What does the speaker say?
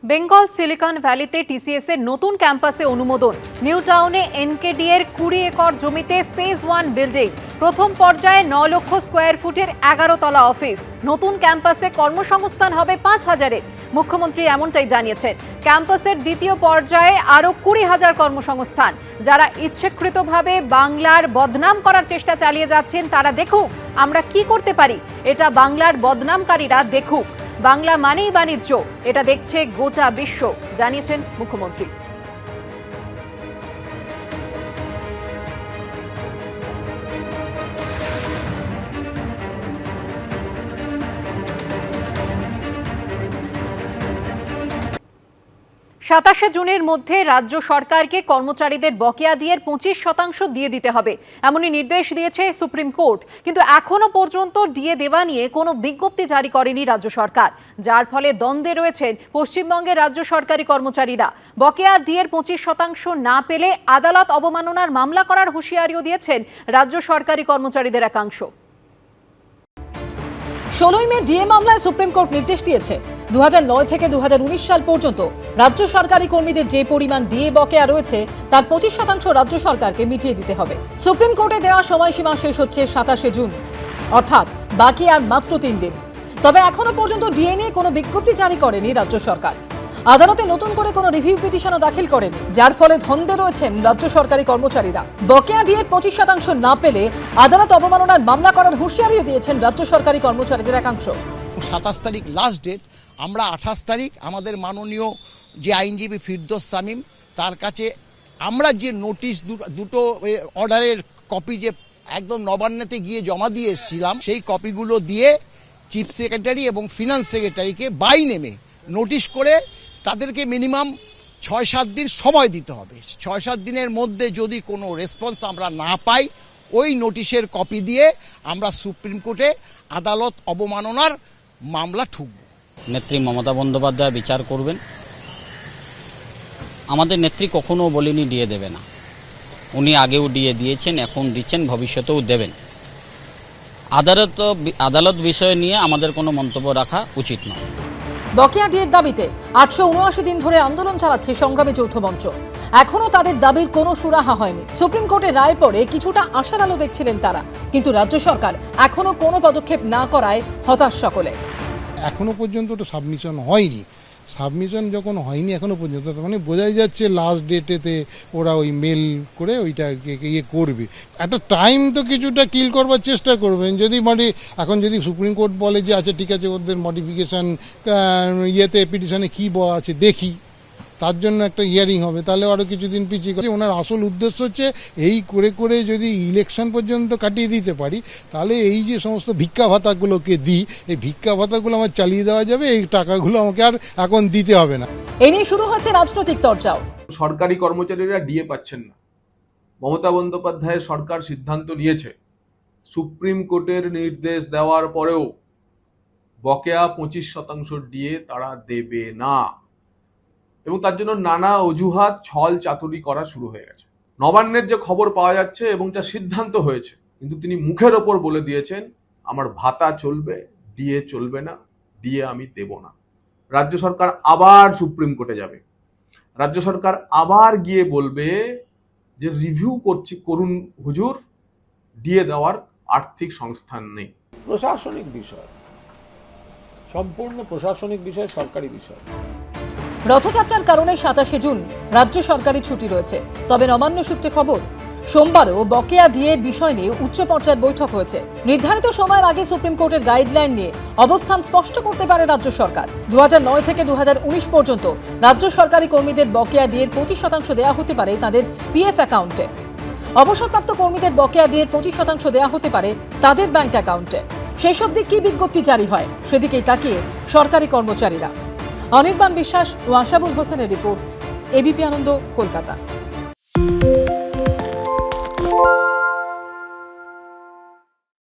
Bengal silicon ভ্যালিতে TCS এর নতুন ক্যাম্পাসে অনুমোদন। নিউ টাউনে এনকেডি এর 20 একর জমিতে ফেজ 1 বিল্ডিং। প্রথম পর্যায়ে 9 লক্ষ স্কয়ার ফুটের 11 তলা অফিস। নতুন ক্যাম্পাসে কর্মসংস্থান হবে 5,000-এর। মুখ্যমন্ত্রী এমনটাই জানিয়েছেন। ক্যাম্পাসের দ্বিতীয় পর্যায়ে আরো 20,000 কর্মসংস্থান। যারা ইচ্ছাকৃতভাবে বাংলার বদনাম করার চেষ্টা চালিয়ে যাচ্ছেন তারা দেখুক আমরা কি করতে পারি। এটা বাংলার বদনামকারীরা দেখুক। বাংলা মানেই বাণিজ্য, এটা দেখছে গোটা বিশ্ব, জানিয়েছেন মুখ্যমন্ত্রী। সাতাশে জুনের মধ্যে রাজ্য সরকারকে কর্মচারীদের বকেয়া ডিএর 25% দিয়ে দিতে হবে, এমনই নির্দেশ দিয়েছে সুপ্রিম কোর্ট। কিন্তু এখনো পর্যন্ত ডিএ দেওয়া নিয়ে কোনো বিজ্ঞপ্তি জারি করেনি রাজ্য সরকার, যার ফলে দ্বন্দ্বে রয়েছেন পশ্চিমবঙ্গের রাজ্য সরকারি কর্মচারীরা। বকেয়া ডিএর 25% না পেলে আদালত অবমাননার মামলা করার হুঁশিয়ারিও দিয়েছেন রাজ্য সরকারি কর্মচারীদের একাংশ। 16 মে ডিএ মামলায় সুপ্রিম কোর্ট নির্দেশ দিয়েছে 2009 থেকে 2019 সাল পর্যন্ত রাজ্য সরকারি কর্মীদের যে পরিমাণ ডিএ বকেয়া রয়েছে তার 25% রাজ্য সরকারকে মিটিয়ে দিতে হবে। সুপ্রিম কোর্টে দেওয়া সময়সীমা শেষ হচ্ছে 27শে জুন, অর্থাৎ বাকি আর মাত্র 3 দিন। তবে এখনো পর্যন্ত ডিএ নিয়ে কোনো বিজ্ঞপ্তি জারি করেনি রাজ্য সরকার। আদালতে নতুন করে কোনো রিভিউ পিটিশনও দাখিল করেনি, যার ফলে ধন্দে রয়েছেন রাজ্য সরকারি কর্মচারীরা। বকেয়া ডিএর 25% না পেলে আদালত অবমাননার মামলা করার হুঁশিয়ারিও দিয়েছেন রাজ্য সরকারি কর্মচারীদের একাংশ। 27 তারিখ লাস্ট ডেট। আমরা 28 তারিখ আমাদের মাননীয় যে আইনজীবী ফিরদৌস শামীম তার কাছে আমরা যে নোটিশ দুটো অর্ডারের কপি যে একদম নবান্নতে গিয়ে জমা দিয়ে এসেছিলাম, সেই কপিগুলো দিয়ে চিফ সেক্রেটারি এবং ফিনান্স সেক্রেটারিকে বাই নেমে নোটিশ করে তাদেরকে মিনিমাম 6-7 দিন সময় দিতে হবে। 6-7 দিনের মধ্যে যদি কোনো রেসপন্স আমরা না পাই, ওই নোটিশের কপি দিয়ে আমরা সুপ্রিম কোর্টে আদালত অবমাননার মামলা ঠুকব। নেত্রী মমতা বন্দ্যোপাধ্যায় বিচার করবেন। আমাদের নেত্রী কখনো বলেনি ডিএ দেবে না। উনি আগেও ডিএ দিয়েছেন, এখন দিচ্ছেন, ভবিষ্যতেও দেবেন। আদালত বিষয় নিয়ে আমাদের কোনো মন্তব্য রাখা উচিত নয়। বকেয়া ডিএর দাবিতে 879 দিন ধরে আন্দোলন চালাচ্ছে সংগ্রামী যৌথ মঞ্চ। এখনো তাদের দাবির কোনো সুরাহা হয়নি। সুপ্রিম কোর্টের রায়ের পরে কিছুটা আশার আলো দেখছিলেন তারা, কিন্তু রাজ্য সরকার এখনো কোনো পদক্ষেপ না করায় হতাশ সকলে। এখনো পর্যন্ত ওটা সাবমিশন হয়নি। সাবমিশন যখন হয়নি এখনো পর্যন্ত, তার মানে বোঝাই যাচ্ছে লাস্ট ডেটেতে ওরা ওই মেল করে ওইটাকে ইয়ে করবে। একটা টাইম তো কিছুটা কিল করবার চেষ্টা করবেন। যদি এখন যদি সুপ্রিম কোর্ট বলে যে আচ্ছা ঠিক আছে ওদের মডিফিকেশান ইয়েতে পিটিশনে কী বলা আছে দেখি, তার জন্য একটা হিয়ারিং হবে, তাহলে আরও কিছুদিন পিছিয়ে করে। ওনার আসল উদ্দেশ্য হচ্ছে এই করে করে যদি ইলেকশন পর্যন্ত কাটিয়ে দিতে পারি, তাহলে এই যে সমস্ত ভিক্ষা ভাতাগুলোকে দিই, এই ভিক্ষা ভাতাগুলো আমার চালিয়ে দেওয়া যাবে, এই টাকাগুলো আমাকে আর এখন দিতে হবে না। এই নিয়ে শুরু হচ্ছে রাজনৈতিক চর্চাও। সরকারি কর্মচারীরা ডিএ পাচ্ছেন না। মমতা বন্দ্যোপাধ্যায়ের সরকার সিদ্ধান্ত নিয়েছে সুপ্রিম কোর্টের নির্দেশ দেওয়ার পরেও বকেয়া 25% ডিএ তারা দেবে না, এবং তার জন্য নানা অজুহাত ছল চাতুরি করা শুরু হয়ে গেছে। নবান্নের যে খবর পাওয়া যাচ্ছে এবং যা সিদ্ধান্ত হয়েছে, কিন্তু তিনি মুখের ওপর বলে দিয়েছেন আমার ভাতা চলবে, ডিএ চলবে না, ডিএ আমি দেব না। রাজ্য সরকার আবার সুপ্রিম কোর্টে যাবে। রাজ্য সরকার আবার গিয়ে বলবে যে রিভিউ করুন হুজুর, ডিএ দেওয়ার আর্থিক সংস্থান নেই। প্রশাসনিক বিষয়, সম্পূর্ণ প্রশাসনিক বিষয়, সরকারি বিষয়। রথযাত্রার কারণে 27শে জুন রাজ্য সরকারি ছুটি রয়েছে। তবে নবান্ন সূত্রে খবর, সোমবারও বকেয়া ডিএর বিষয় নিয়ে উচ্চ পর্যায়ের বৈঠক হয়েছে। নির্ধারিত সময়ের আগে সুপ্রিম কোর্টের গাইডলাইন নিয়ে অবস্থান স্পষ্ট করতে পারে রাজ্য সরকার। 2009 থেকে 2019 পর্যন্ত রাজ্য সরকারি কর্মীদের বকেয়া ডিএর 25% দেওয়া হতে পারে তাদের পিএফ অ্যাকাউন্টে। অবসরপ্রাপ্ত কর্মীদের বকেয়া ডিএর 25% দেওয়া হতে পারে তাদের ব্যাংক অ্যাকাউন্টে। সেই সব দিক কি বিজ্ঞপ্তি জারি হয়, সেদিকেই তাকিয়ে সরকারি কর্মচারীরা। অনির্বাণ বিশ্বাস ও আশাবুল হোসেনের রিপোর্ট, এবিপি আনন্দ, কলকাতা।